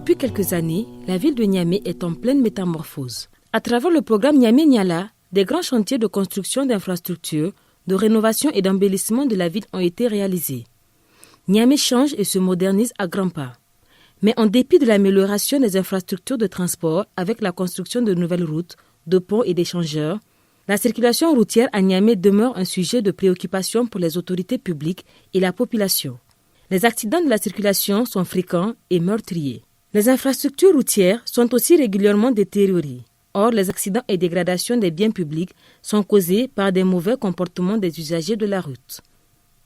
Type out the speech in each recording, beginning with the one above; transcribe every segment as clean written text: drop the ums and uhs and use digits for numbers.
Depuis quelques années, la ville de Niamey est en pleine métamorphose. À travers le programme Niamey-Niala, des grands chantiers de construction d'infrastructures, de rénovation et d'embellissement de la ville ont été réalisés. Niamey change et se modernise à grands pas. Mais en dépit de l'amélioration des infrastructures de transport avec la construction de nouvelles routes, de ponts et d'échangeurs, la circulation routière à Niamey demeure un sujet de préoccupation pour les autorités publiques et la population. Les accidents de la circulation sont fréquents et meurtriers. Les infrastructures routières sont aussi régulièrement détériorées. Or, les accidents et dégradations des biens publics sont causés par des mauvais comportements des usagers de la route.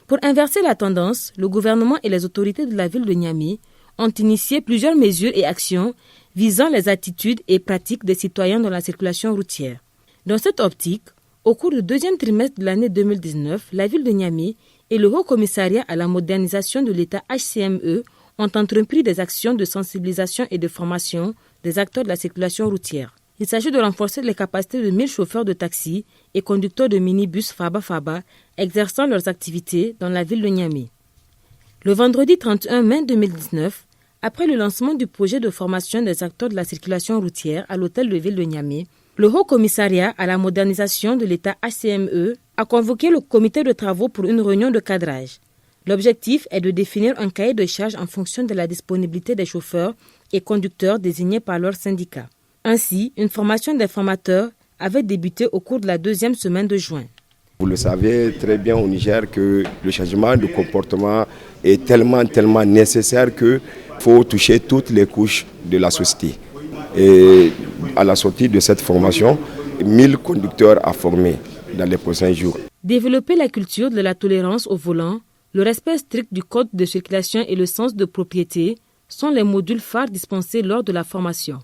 Pour inverser la tendance, le gouvernement et les autorités de la ville de Niamey ont initié plusieurs mesures et actions visant les attitudes et pratiques des citoyens dans la circulation routière. Dans cette optique, au cours du deuxième trimestre de l'année 2019, la ville de Niamey et le Haut Commissariat à la modernisation de l'État HCME ont entrepris des actions de sensibilisation et de formation des acteurs de la circulation routière. Il s'agit de renforcer les capacités de 1000 chauffeurs de taxi et conducteurs de minibus Faba exerçant leurs activités dans la ville de Niamey. Le vendredi 31 mai 2019, après le lancement du projet de formation des acteurs de la circulation routière à l'hôtel de ville de Niamey, le Haut Commissariat à la modernisation de l'État HCME a convoqué le comité de travaux pour une réunion de cadrage. L'objectif est de définir un cahier de charges en fonction de la disponibilité des chauffeurs et conducteurs désignés par leur syndicat. Ainsi, une formation des formateurs avait débuté au cours de la deuxième semaine de juin. Vous le savez très bien au Niger que le changement de comportement est tellement nécessaire qu'il faut toucher toutes les couches de la société. Et à la sortie de cette formation, 1000 conducteurs à former dans les prochains jours. Développer la culture de la tolérance au volant, le respect strict du code de circulation et le sens de propriété sont les modules phares dispensés lors de la formation.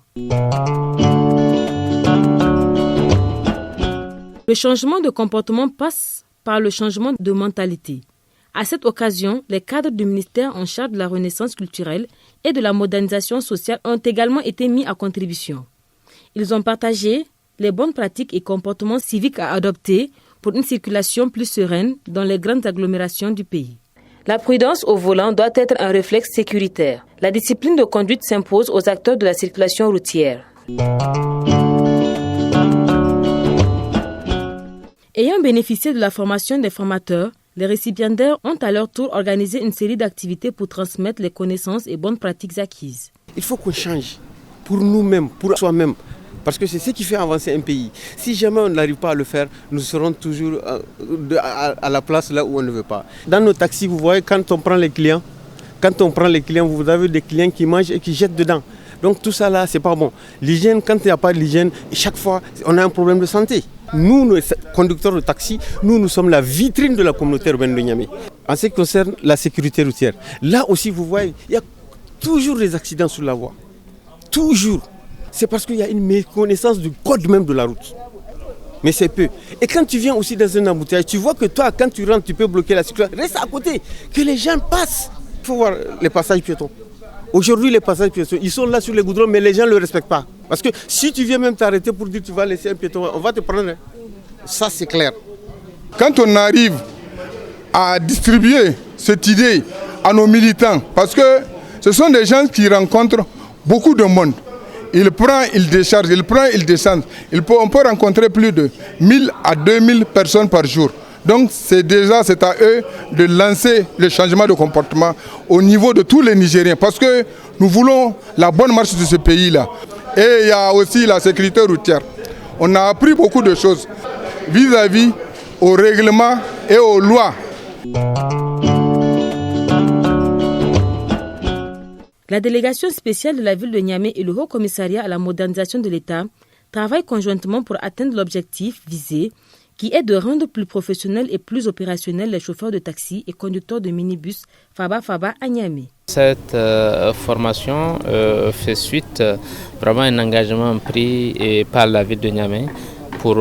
Le changement de comportement passe par le changement de mentalité. À cette occasion, les cadres du ministère en charge de la renaissance culturelle et de la modernisation sociale ont également été mis à contribution. Ils ont partagé les bonnes pratiques et comportements civiques à adopter pour une circulation plus sereine dans les grandes agglomérations du pays. La prudence au volant doit être un réflexe sécuritaire. La discipline de conduite s'impose aux acteurs de la circulation routière. Ayant bénéficié de la formation des formateurs, les récipiendaires ont à leur tour organisé une série d'activités pour transmettre les connaissances et bonnes pratiques acquises. Il faut qu'on change pour nous-mêmes, pour soi-même. Parce que c'est ce qui fait avancer un pays. Si jamais on n'arrive pas à le faire, nous serons toujours à la place là où on ne veut pas. Dans nos taxis, vous voyez, quand on prend les clients, vous avez des clients qui mangent et qui jettent dedans. Donc tout ça là, c'est pas bon. L'hygiène, quand il n'y a pas d'hygiène, chaque fois, on a un problème de santé. Nous, les conducteurs de taxi, nous sommes la vitrine de la communauté urbaine de Niamey. En ce qui concerne la sécurité routière, là aussi, vous voyez, il y a toujours des accidents sur la voie. Toujours. C'est parce qu'il y a une méconnaissance du code même de la route. Mais c'est peu. Et quand tu viens aussi dans un embouteillage, tu vois que toi, quand tu rentres, tu peux bloquer la circulation. Reste à côté, que les gens passent. Il faut voir les passages piétons. Aujourd'hui, les passages piétons, ils sont là sur les goudrons, mais les gens ne le respectent pas. Parce que si tu viens même t'arrêter pour dire que tu vas laisser un piéton, on va te prendre. Ça, c'est clair. Quand on arrive à distribuer cette idée à nos militants, parce que ce sont des gens qui rencontrent beaucoup de monde. Il prend, il décharge, il prend, il descend. On peut rencontrer plus de 1000 à 2000 personnes par jour. Donc c'est à eux de lancer le changement de comportement au niveau de tous les Nigériens. Parce que nous voulons la bonne marche de ce pays-là. Et il y a aussi la sécurité routière. On a appris beaucoup de choses vis-à-vis aux règlements et aux lois. La délégation spéciale de la ville de Niamey et le Haut Commissariat à la modernisation de l'État travaillent conjointement pour atteindre l'objectif visé, qui est de rendre plus professionnels et plus opérationnels les chauffeurs de taxi et conducteurs de minibus Faba à Niamey. Cette formation fait suite vraiment à un engagement pris par la ville de Niamey pour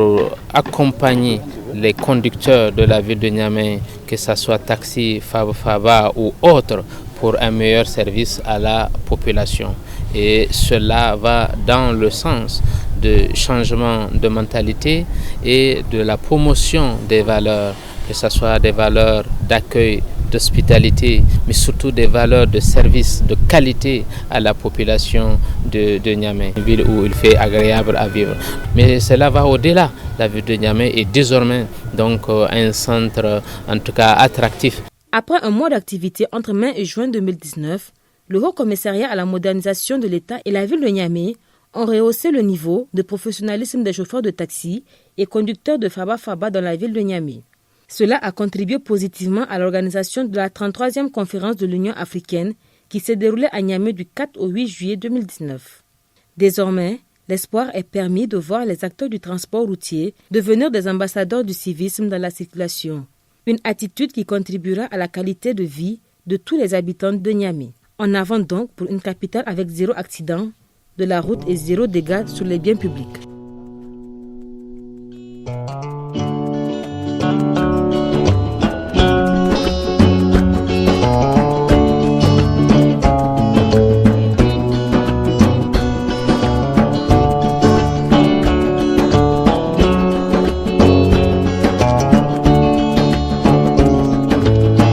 accompagner les conducteurs de la ville de Niamey, que ce soit taxi, Faba ou autres, pour un meilleur service à la population. Et cela va dans le sens de changement de mentalité et de la promotion des valeurs, que ce soit des valeurs d'accueil d'hospitalité, mais surtout des valeurs de service, de qualité à la population de Niamey, une ville où il fait agréable à vivre. Mais cela va au-delà. La ville de Niamey est désormais donc un centre en tout cas attractif. Après un mois d'activité entre mai et juin 2019, le Haut Commissariat à la modernisation de l'État et la ville de Niamey ont rehaussé le niveau de professionnalisme des chauffeurs de taxi et conducteurs de Faba dans la ville de Niamey. Cela a contribué positivement à l'organisation de la 33e conférence de l'Union africaine qui s'est déroulée à Niamey du 4 au 8 juillet 2019. Désormais, l'espoir est permis de voir les acteurs du transport routier devenir des ambassadeurs du civisme dans la circulation. Une attitude qui contribuera à la qualité de vie de tous les habitants de Niamey. En avant donc pour une capitale avec 0 accident de la route et 0 dégâts sur les biens publics.